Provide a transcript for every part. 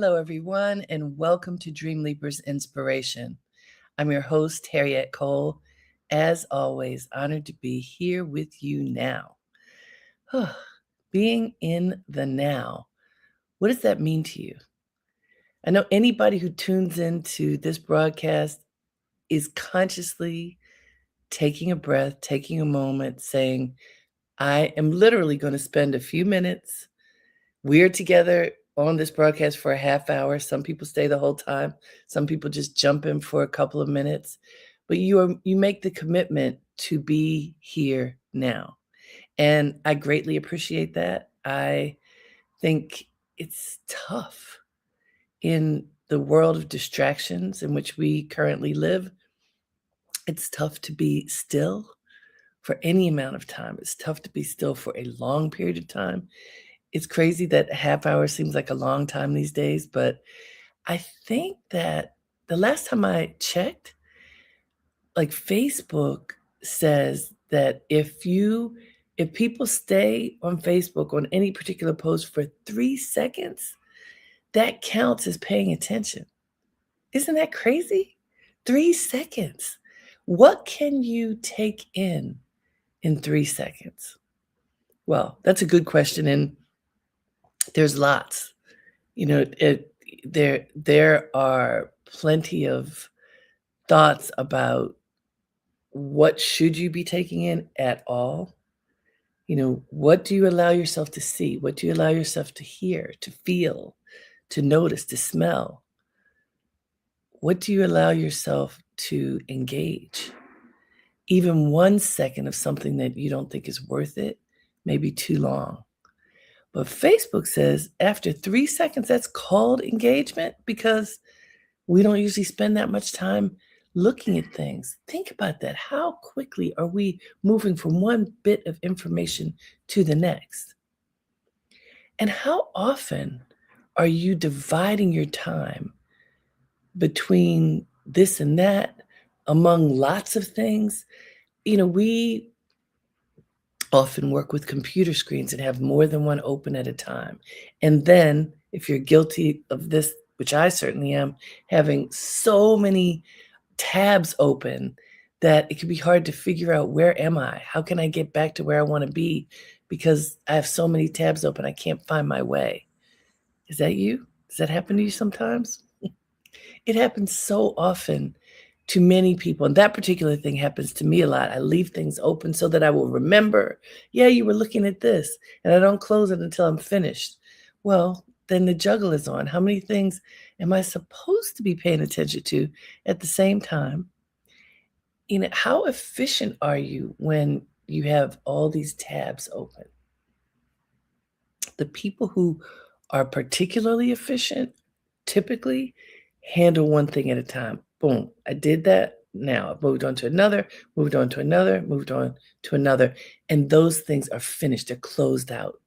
Hello, everyone, and welcome to Dreamleapers Inspiration. I'm your host, Harriet Cole. As always, honored to be here with you now. Being in the now, what does that mean to you? I know anybody who tunes into this broadcast is consciously taking a breath, taking a moment, saying, I am literally going to spend a few minutes. We're together on this broadcast for a half hour. Some people stay the whole time. Some people just jump in for a couple of minutes. But you make the commitment to be here now. And I greatly appreciate that. I think it's tough in the world of distractions in which we currently live. It's tough to be still for any amount of time. It's tough to be still for a long period of time. It's crazy that a half hour seems like a long time these days, but I think that the last time I checked, like Facebook says that if people stay on Facebook on any particular post for 3 seconds, that counts as paying attention. Isn't that crazy? 3 seconds. What can you take in 3 seconds? Well, that's a good question, and there's lots. There are plenty of thoughts about what should you be taking in at all. What do you allow yourself to see? What do you allow yourself to hear, to feel, to notice, to smell? What do you allow yourself to engage? Even 1 second of something that you don't think is worth it may be too long. But Facebook says after 3 seconds, that's called engagement because we don't usually spend that much time looking at things. Think about that. How quickly are we moving from one bit of information to the next? And how often are you dividing your time between this and that, among lots of things? We often work with computer screens and have more than one open at a time. And then, if you're guilty of this, which I certainly am, having so many tabs open that it can be hard to figure out, where am I? How can I get back to where I want to be? Because I have so many tabs open, I can't find my way. Is that you? Does that happen to you sometimes? It happens so often to many people. And that particular thing happens to me a lot. I leave things open so that I will remember, yeah, you were looking at this, and I don't close it until I'm finished. Well, then the juggle is on. How many things am I supposed to be paying attention to at the same time? How efficient are you when you have all these tabs open? The people who are particularly efficient typically handle one thing at a time. Boom, I did that. Now I've moved on to another, moved on to another, moved on to another. And those things are finished, they're closed out.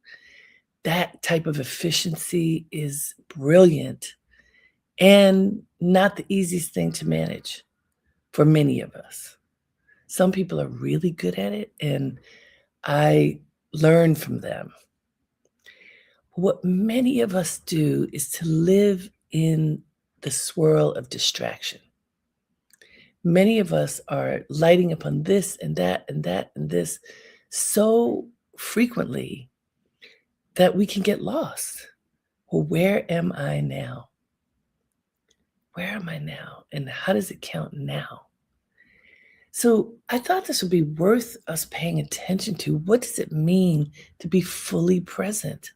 That type of efficiency is brilliant and not the easiest thing to manage for many of us. Some people are really good at it, and I learn from them. What many of us do is to live in the swirl of distraction. Many of us are lighting upon this and that and that and this so frequently that we can get lost. Well, where am I now? Where am I now? And how does it count now? So I thought this would be worth us paying attention to. What does it mean to be fully present?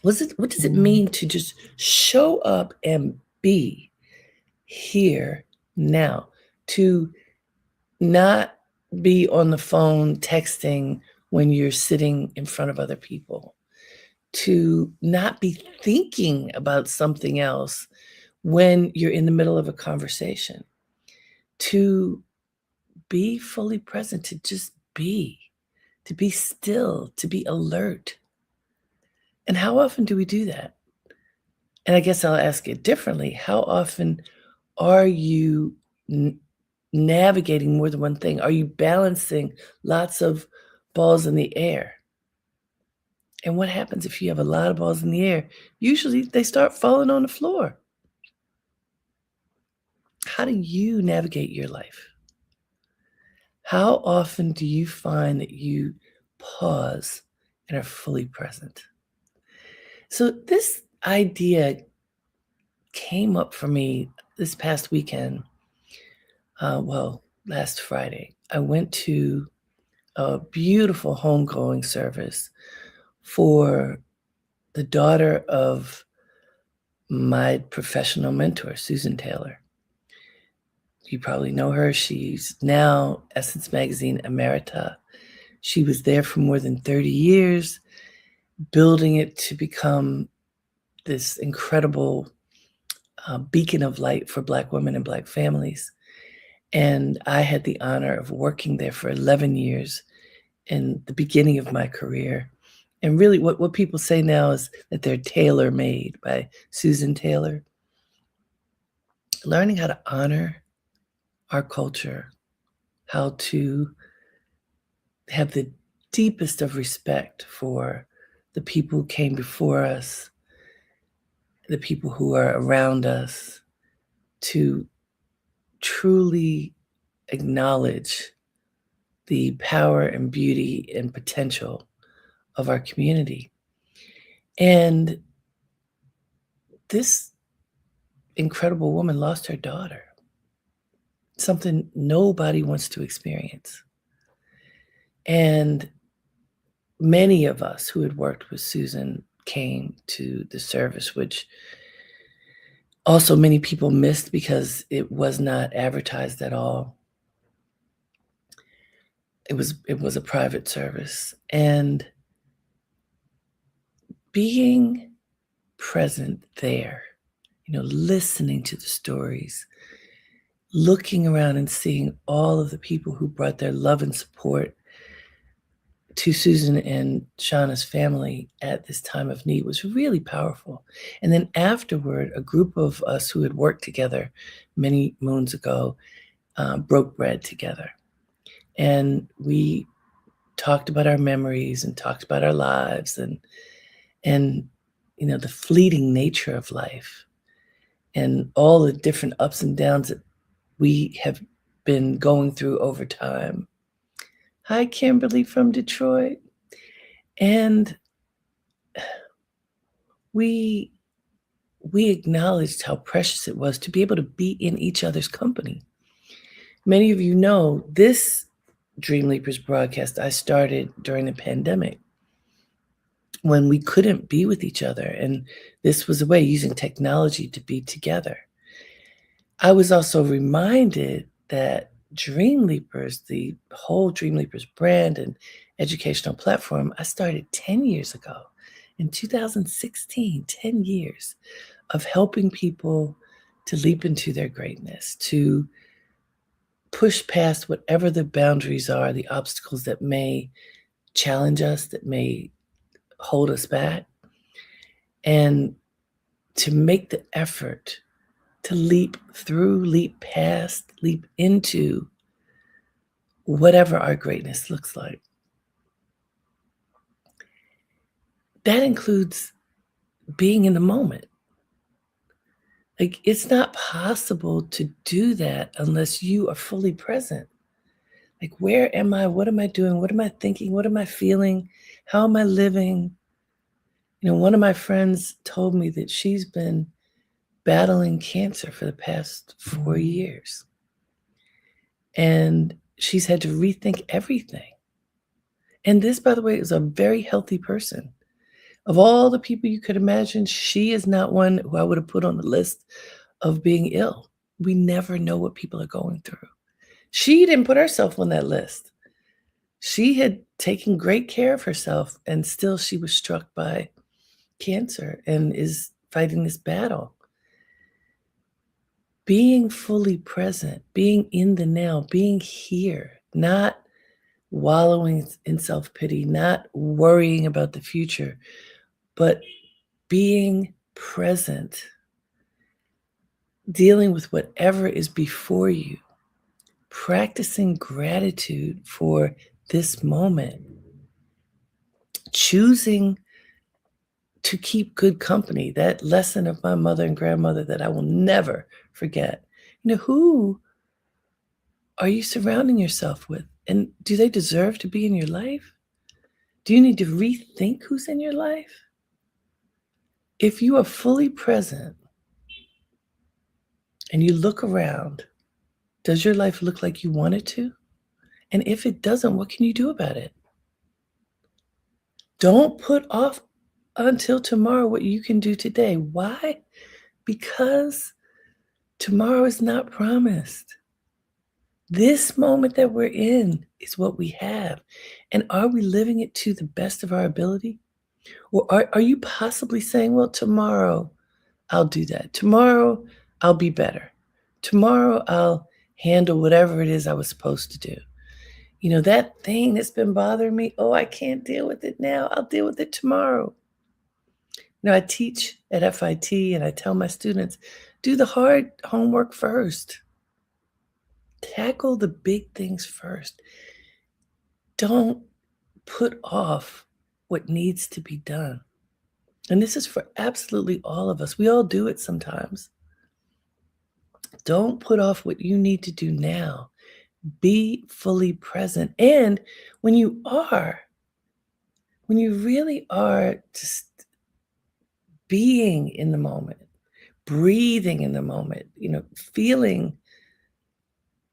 What does it mean to just show up and be here now? To not be on the phone texting when you're sitting in front of other people. To not be thinking about something else when you're in the middle of a conversation. To be fully present, to just be, to be still, to be alert. And how often do we do that? And I guess I'll ask it differently. How often are you navigating more than one thing? Are you balancing lots of balls in the air? And what happens if you have a lot of balls in the air? Usually they start falling on the floor. How do you navigate your life? How often do you find that you pause and are fully present? So, this idea came up for me this past weekend. Last Friday. I went to a beautiful homegoing service for the daughter of my professional mentor, Susan Taylor. You probably know her. She's now Essence Magazine Emerita. She was there for more than 30 years, building it to become this incredible beacon of light for Black women and Black families. And I had the honor of working there for 11 years in the beginning of my career. And really, what people say now is that they're tailor-made by Susan Taylor. Learning how to honor our culture, how to have the deepest of respect for the people who came before us, the people who are around us, to truly acknowledge the power and beauty and potential of our community. And this incredible woman lost her daughter, something nobody wants to experience. And many of us who had worked with Susan came to the service, which also many people missed because it was not advertised at all. It was a private service. And being present there, listening to the stories, looking around and seeing all of the people who brought their love and support to Susan and Shauna's family at this time of need was really powerful. And then afterward, a group of us who had worked together many moons ago broke bread together. And we talked about our memories and talked about our lives and the fleeting nature of life and all the different ups and downs that we have been going through over time. Hi, Kimberly from Detroit. And we acknowledged how precious it was to be able to be in each other's company. Many of you know this Dreamleapers broadcast I started during the pandemic when we couldn't be with each other. And this was a way using technology to be together. I was also reminded that Dreamleapers, the whole Dreamleapers brand and educational platform, I started 10 years ago in 2016, 10 years of helping people to leap into their greatness, to push past whatever the boundaries are, the obstacles that may challenge us, that may hold us back, and to make the effort to leap through, leap past, leap into whatever our greatness looks like. That includes being in the moment. Like, it's not possible to do that unless you are fully present. Like, where am I? What am I doing? What am I thinking? What am I feeling? How am I living? One of my friends told me that she's been battling cancer for the past 4 years. And she's had to rethink everything. And this, by the way, is a very healthy person. Of all the people you could imagine, she is not one who I would have put on the list of being ill. We never know what people are going through. She didn't put herself on that list. She had taken great care of herself, and still she was struck by cancer and is fighting this battle. Being fully present, being in the now, being here, not wallowing in self-pity, not worrying about the future, but being present, dealing with whatever is before you, practicing gratitude for this moment, choosing to keep good company, that lesson of my mother and grandmother that I will never forget. Who are you surrounding yourself with? And do they deserve to be in your life? Do you need to rethink who's in your life? If you are fully present and you look around, does your life look like you want it to? And if it doesn't, what can you do about it? Don't put off until tomorrow what you can do today. Why? Because tomorrow is not promised. This moment that we're in is what we have. And are we living it to the best of our ability? Or are you possibly saying, well, tomorrow I'll do that. Tomorrow I'll be better. Tomorrow I'll handle whatever it is I was supposed to do. That thing that's been bothering me, oh, I can't deal with it now. I'll deal with it tomorrow. I teach at FIT and I tell my students, do the hard homework first. Tackle the big things first. Don't put off what needs to be done. And this is for absolutely all of us. We all do it sometimes. Don't put off what you need to do now. Be fully present. And when you really are just being in the moment, breathing in the moment, feeling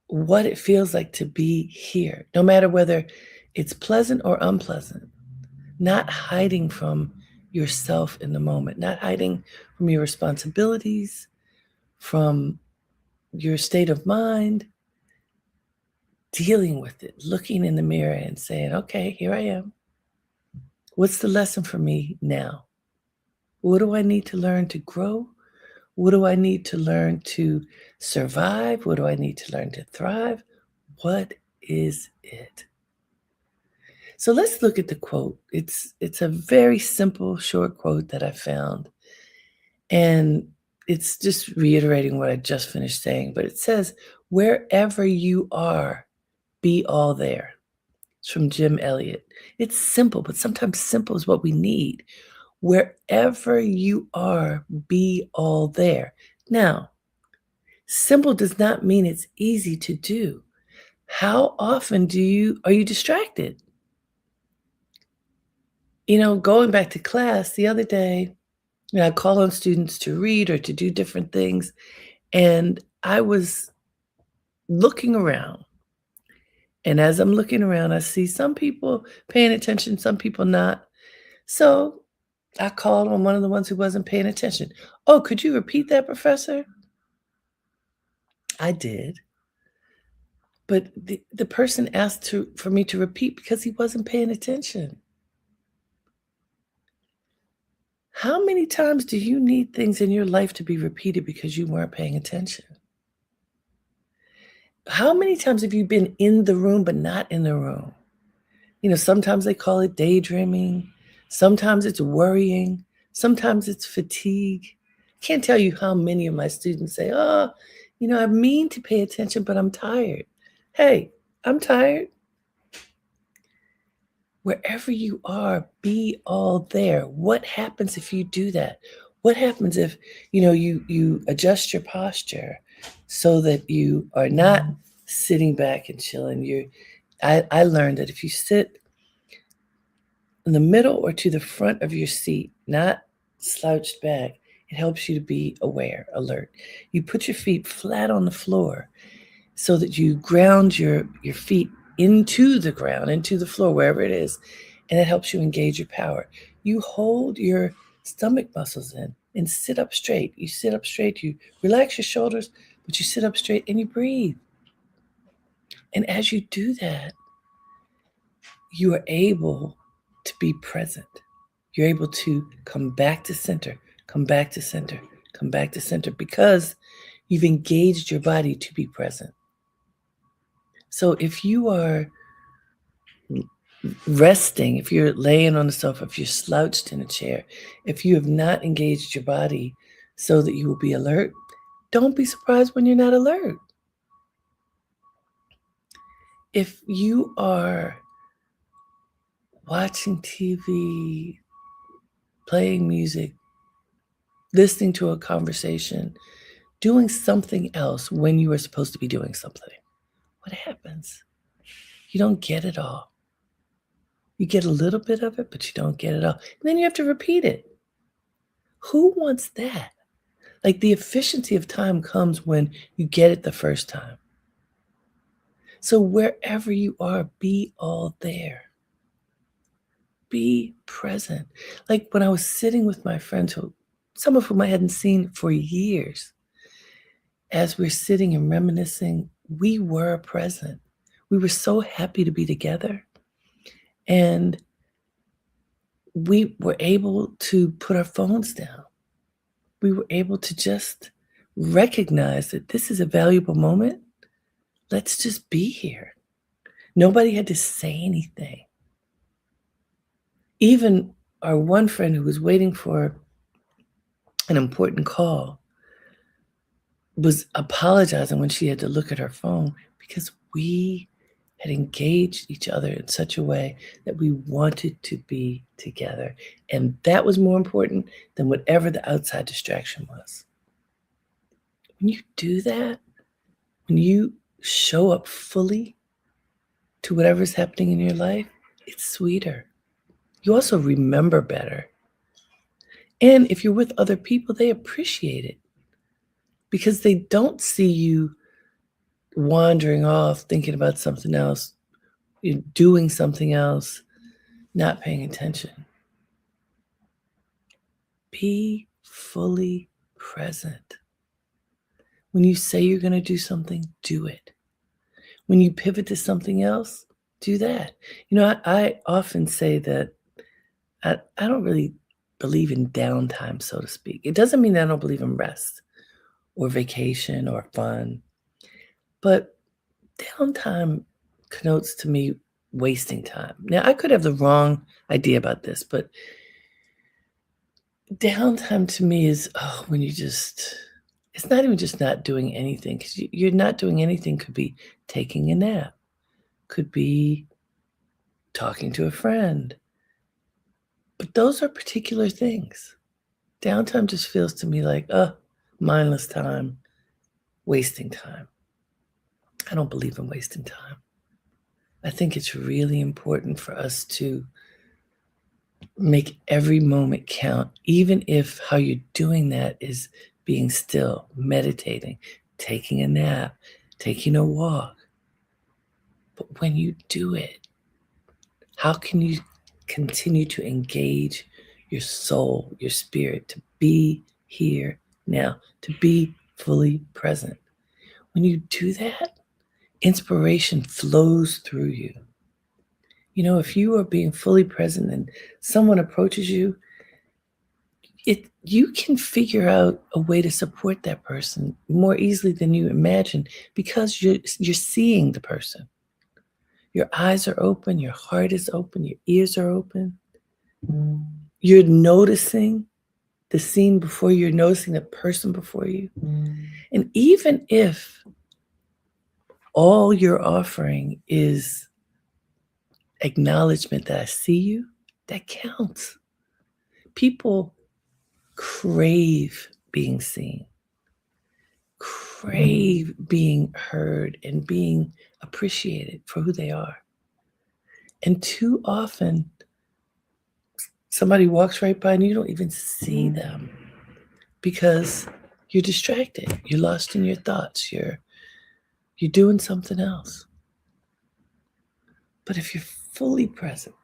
what it feels like to be here, no matter whether it's pleasant or unpleasant, not hiding from yourself in the moment, not hiding from your responsibilities, from your state of mind, dealing with it, looking in the mirror and saying, okay, here I am. What's the lesson for me now? What do I need to learn to grow? What do I need to learn to survive? What do I need to learn to thrive? What is it? So let's look at the quote. It's a very simple, short quote that I found. And it's just reiterating what I just finished saying, but it says, wherever you are, be all there. It's from Jim Elliott. It's simple, but sometimes simple is what we need. Wherever you are, be all there. Now, simple does not mean it's easy to do. How often are you distracted? Going back to class the other day, I call on students to read or to do different things, and I was looking around. And as I'm looking around, I see some people paying attention, some people not. So I called on one of the ones who wasn't paying attention. Oh, could you repeat that, professor? I did. But the person asked for me to repeat because he wasn't paying attention. How many times do you need things in your life to be repeated because you weren't paying attention? How many times have you been in the room but not in the room? Sometimes they call it daydreaming. Sometimes it's worrying. Sometimes it's fatigue. I can't tell you how many of my students say, oh, I mean to pay attention, but I'm tired. Hey, I'm tired. Wherever you are, be all there. What happens if you do that? What happens if, you adjust your posture so that you are not sitting back and chilling? I learned that if you sit in the middle or to the front of your seat, not slouched back, it helps you to be aware, alert. You put your feet flat on the floor so that you ground your feet into the ground, into the floor, wherever it is, and it helps you engage your power. You hold your stomach muscles in and sit up straight. You sit up straight, you relax your shoulders, but you sit up straight and you breathe. And as you do that, you are able to be present. You're able to come back to center, come back to center, come back to center because you've engaged your body to be present. So if you are resting, if you're laying on the sofa, if you're slouched in a chair, if you have not engaged your body so that you will be alert, don't be surprised when you're not alert. If you are watching TV, playing music, listening to a conversation, doing something else when you were supposed to be doing something. What happens? You don't get it all. You get a little bit of it, but you don't get it all. And then you have to repeat it. Who wants that? Like, the efficiency of time comes when you get it the first time. So wherever you are, be all there. Be present. Like when I was sitting with my friends, some of whom I hadn't seen for years, as we're sitting and reminiscing, we were present. We were so happy to be together. And we were able to put our phones down. We were able to just recognize that this is a valuable moment. Let's just be here. Nobody had to say anything. Even our one friend who was waiting for an important call was apologizing when she had to look at her phone because we had engaged each other in such a way that we wanted to be together. And that was more important than whatever the outside distraction was. When you do that, when you show up fully to whatever's happening in your life, it's sweeter. You also remember better. And if you're with other people, they appreciate it because they don't see you wandering off, thinking about something else, you're doing something else, not paying attention. Be fully present. When you say you're going to do something, do it. When you pivot to something else, do that. You know, I often say that I don't really believe in downtime, so to speak. It doesn't mean that I don't believe in rest or vacation or fun, but downtime connotes to me wasting time. Now, I could have the wrong idea about this, but downtime to me is when you just, it's not even just not doing anything, because you're not doing anything. Could be taking a nap, could be talking to a friend. But those are particular things. Downtime just feels to me like, mindless time, wasting time. I don't believe in wasting time. I think it's really important for us to make every moment count, even if how you're doing that is being still, meditating, taking a nap, taking a walk. But when you do it, how can you continue to engage your soul, your spirit, to be here now, to be fully present? When you do that, inspiration flows through you. You know, if you are being fully present and someone approaches you, you can figure out a way to support that person more easily than you imagine because you're seeing the person. Your eyes are open, your heart is open, your ears are open. You're noticing the scene before you, you're noticing the person before you. And even if all you're offering is acknowledgement that I see you, that counts. People crave being seen, crave being heard, and being appreciated for who they are. And too often, somebody walks right by and you don't even see them because you're distracted. You're lost in your thoughts. You're doing something else. But if you're fully present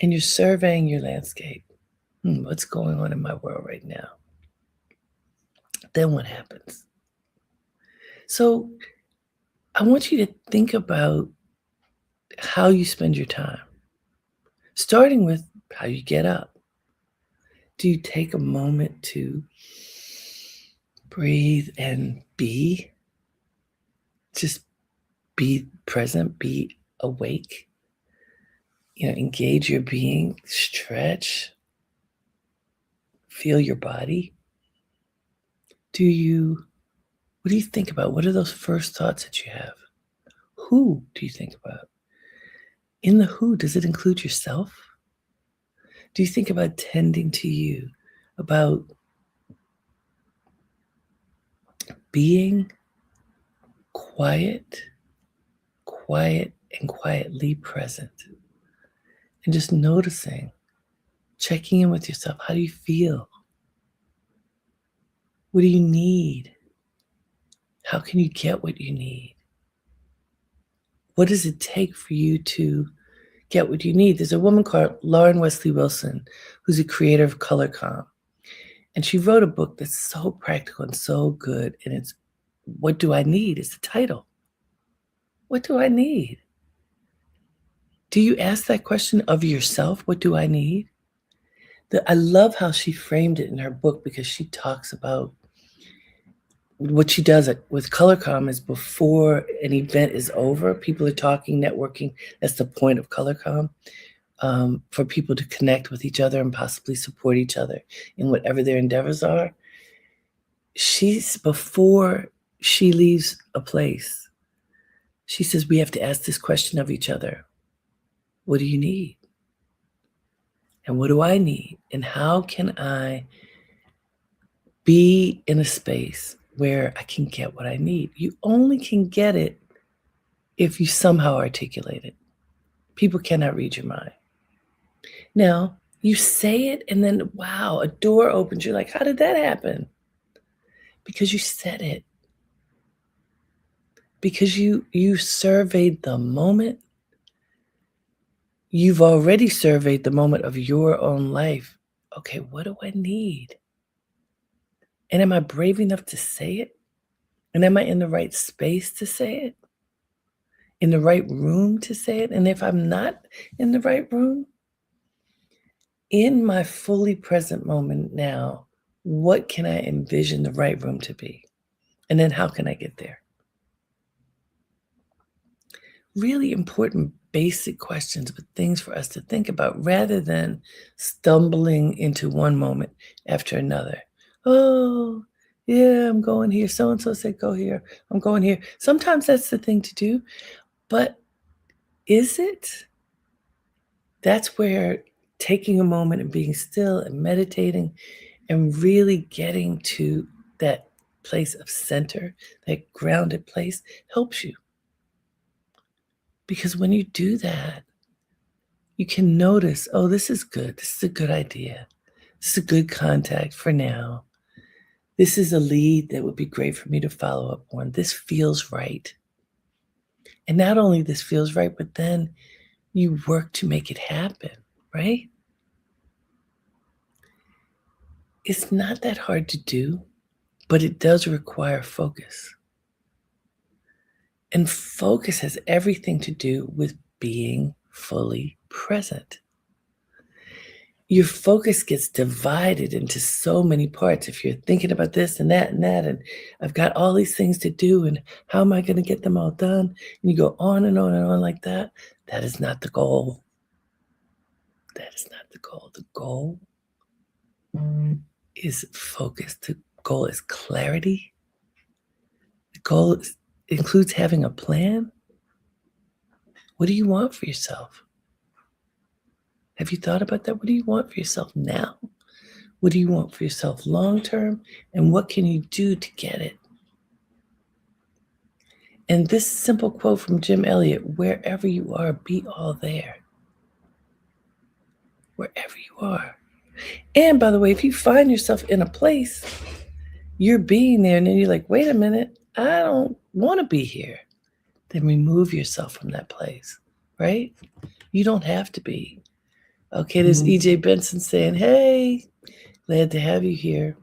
and you're surveying your landscape, what's going on in my world right now? Then what happens? So I want you to think about how you spend your time, starting with how you get up. Do you take a moment to breathe and be? Just be present, be awake. You know, engage your being, stretch, feel your body. What do you think about? What are those first thoughts that you have? Who do you think about? In the who, does it include yourself? Do you think about tending to you, about being quiet, quiet, and quietly present? And just noticing, checking in with yourself. How do you feel? What do you need? How can you get what you need? What does it take for you to get what you need? There's a woman called Lauren Wesley Wilson, who's a creator of Color Calm. And she wrote a book that's so practical and so good. And it's What Do I Need? Is the title. What do I need? Do you ask that question of yourself? What do I need? I love how she framed it in her book, because she talks about what she does with Color Calm is before an event is over, people are talking, networking. That's the point of Color Calm, for people to connect with each other and possibly support each other in whatever their endeavors are. Before she leaves a place, she says, we have to ask this question of each other. What do you need? And what do I need? And how can I be in a space where I can get what I need? You only can get it if you somehow articulate it. People cannot read your mind. Now, you say it and then, wow, a door opens. You're like, how did that happen? Because you said it. Because you surveyed the moment. You've already surveyed the moment of your own life. Okay, what do I need? And am I brave enough to say it? And am I in the right space to say it? In the right room to say it? And if I'm not in the right room, in my fully present moment now, what can I envision the right room to be? And then how can I get there? Really important, basic questions, but things for us to think about rather than stumbling into one moment after another. Oh, yeah, I'm going here. So-and-so said go here. I'm going here. Sometimes that's the thing to do, but is it? That's where taking a moment and being still and meditating and really getting to that place of center, that grounded place, helps you. Because when you do that, you can notice, oh, this is good. This is a good idea. This is a good contact for now. This is a lead that would be great for me to follow up on. This feels right. And not only this feels right, but then you work to make it happen, right? It's not that hard to do, but it does require focus. And focus has everything to do with being fully present. Your focus gets divided into so many parts. If you're thinking about this and that, and I've got all these things to do, and how am I going to get them all done? And you go on and on and on like that. That is not the goal. That is not the goal. The goal is focus. The goal is clarity. The goal includes having a plan. What do you want for yourself? Have you thought about that? What do you want for yourself now? What do you want for yourself long term? And what can you do to get it? And this simple quote from Jim Elliot, wherever you are, be all there. Wherever you are. And by the way, if you find yourself in a place, you're being there, and then you're like, wait a minute, I don't want to be here. Then remove yourself from that place, right? You don't have to be. Okay, there's EJ Benson saying, hey, glad to have you here.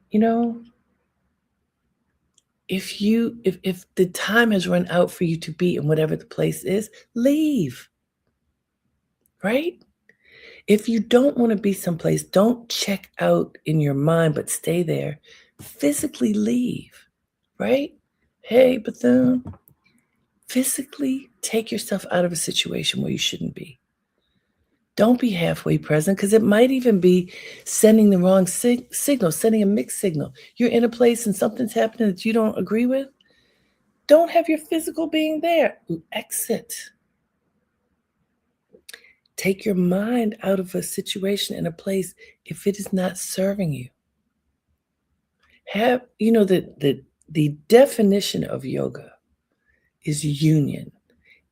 You know, if the time has run out for you to be in whatever the place is, leave, right? If you don't want to be someplace, don't check out in your mind, but stay there. Physically leave, right? Hey, Bethune, physically take yourself out of a situation where you shouldn't be. Don't be halfway present, because it might even be sending the wrong signal, sending a mixed signal. You're in a place and something's happening that you don't agree with. Don't have your physical being there. Exit. Take your mind out of a situation and a place if it is not serving you. Have you know that the definition of yoga is union.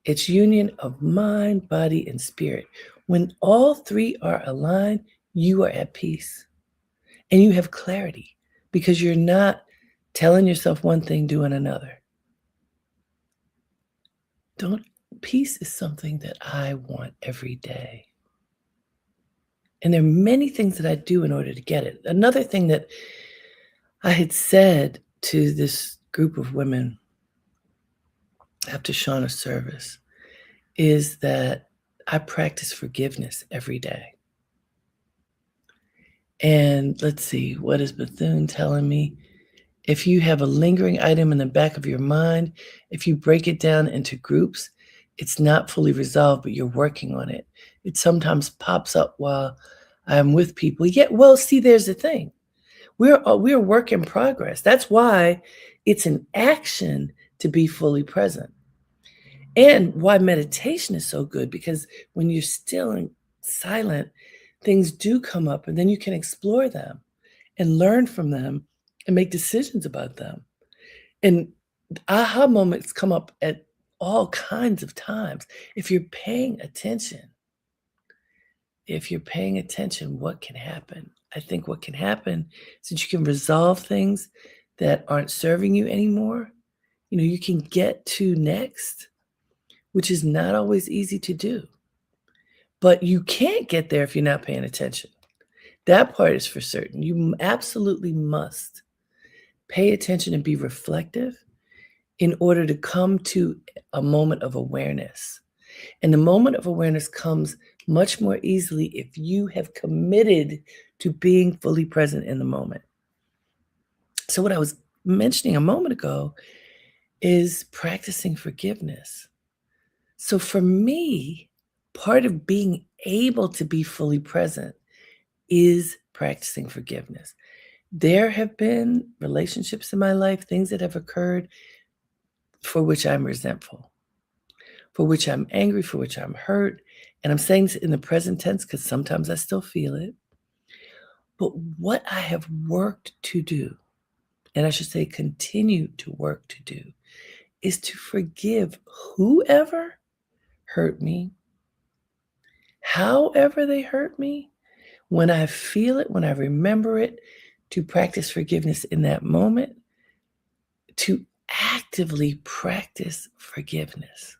It's union of mind, body, and spirit. When all three are aligned, you are at peace and you have clarity because you're not telling yourself one thing, doing another. Don't Peace is something that I want every day. And there are many things that I do in order to get it. Another thing that I had said to this group of women after Shauna's service is that I practice forgiveness every day. And let's see, what is Bethune telling me? If you have a lingering item in the back of your mind, if you break it down into groups, it's not fully resolved, but you're working on it. It sometimes pops up while I'm with people. Yeah, well, see, there's the thing. We're a work in progress. That's why it's an action to be fully present. And why meditation is so good, because when you're still and silent, things do come up and then you can explore them and learn from them and make decisions about them. And aha moments come up at all kinds of times. If you're paying attention, what can happen? I think what can happen is that you can resolve things that aren't serving you anymore. You can get to next, which is not always easy to do. But you can't get there if you're not paying attention. That part is for certain. You absolutely must pay attention and be reflective in order to come to a moment of awareness. And the moment of awareness comes much more easily if you have committed to being fully present in the moment. So what I was mentioning a moment ago is practicing forgiveness. So for me, part of being able to be fully present is practicing forgiveness. There have been relationships in my life, things that have occurred for which I'm resentful, for which I'm angry, for which I'm hurt. And I'm saying this in the present tense because sometimes I still feel it. But what I have worked to do, and I should say continue to work to do, is to forgive whoever hurt me, however they hurt me, when I feel it, when I remember it, to practice forgiveness in that moment, to actively practice forgiveness.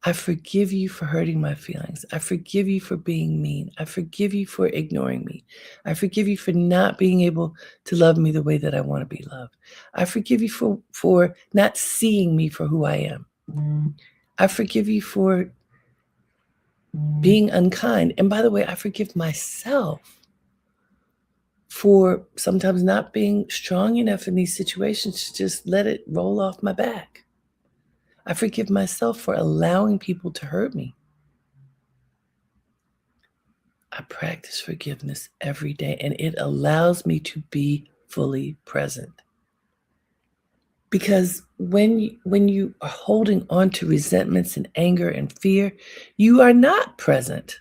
I forgive you for hurting my feelings. I forgive you for being mean. I forgive you for ignoring me. I forgive you for not being able to love me the way that I want to be loved. I forgive you for not seeing me for who I am. I forgive you for being unkind. And by the way, I forgive myself for sometimes not being strong enough in these situations to just let it roll off my back. I forgive myself for allowing people to hurt me. I practice forgiveness every day, and it allows me to be fully present. Because when you are holding on to resentments and anger and fear, you are not present.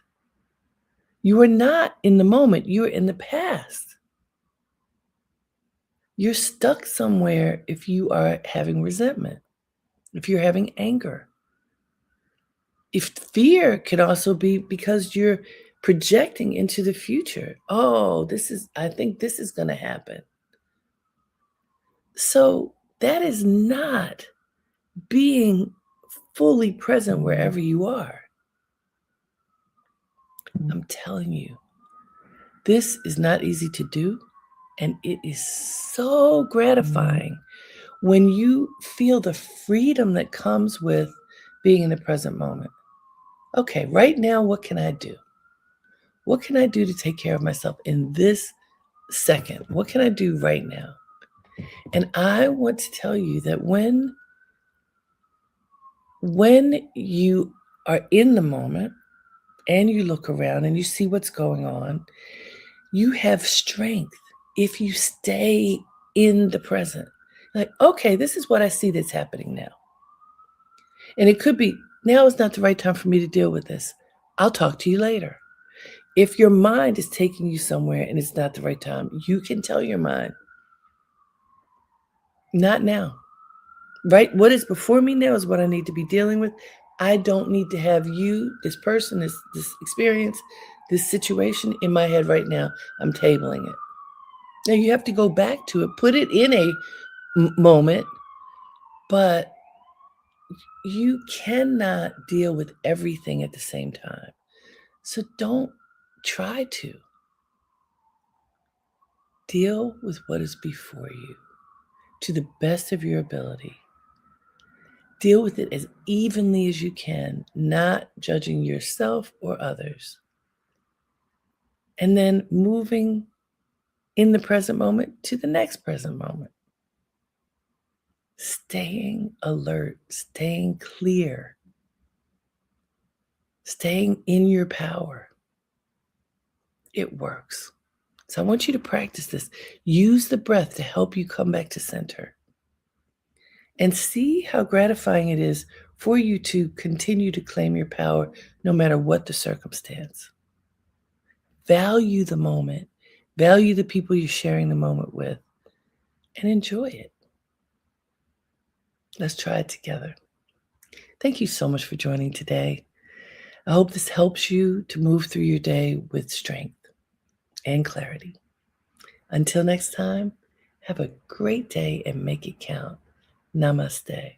You are not in the moment. You are in the past. You're stuck somewhere if you are having resentment, if you're having anger. If fear could also be because you're projecting into the future. Oh, I think this is going to happen. So that is not being fully present wherever you are. I'm telling you, this is not easy to do. And it is so gratifying when you feel the freedom that comes with being in the present moment. Okay, right now, what can I do? What can I do to take care of myself in this second? What can I do right now? And I want to tell you that when you are in the moment and you look around and you see what's going on, you have strength if you stay in the present. Like, okay, this is what I see that's happening now. And it could be, now is not the right time for me to deal with this. I'll talk to you later. If your mind is taking you somewhere and it's not the right time, you can tell your mind, not now. Right? What is before me now is what I need to be dealing with. I don't need to have you, this person, this experience, this situation in my head right now. I'm tabling it. Now you have to go back to it, put it in a moment, but you cannot deal with everything at the same time. So don't try to. Deal with what is before you to the best of your ability. Deal with it as evenly as you can, not judging yourself or others. And then moving in the present moment to the next present moment. Staying alert, staying clear, staying in your power. It works. So I want you to practice this. Use the breath to help you come back to center. And see how gratifying it is for you to continue to claim your power no matter what the circumstance. Value the moment, value the people you're sharing the moment with, and enjoy it. Let's try it together. Thank you so much for joining today. I hope this helps you to move through your day with strength and clarity. Until next time, have a great day and make it count. Namaste.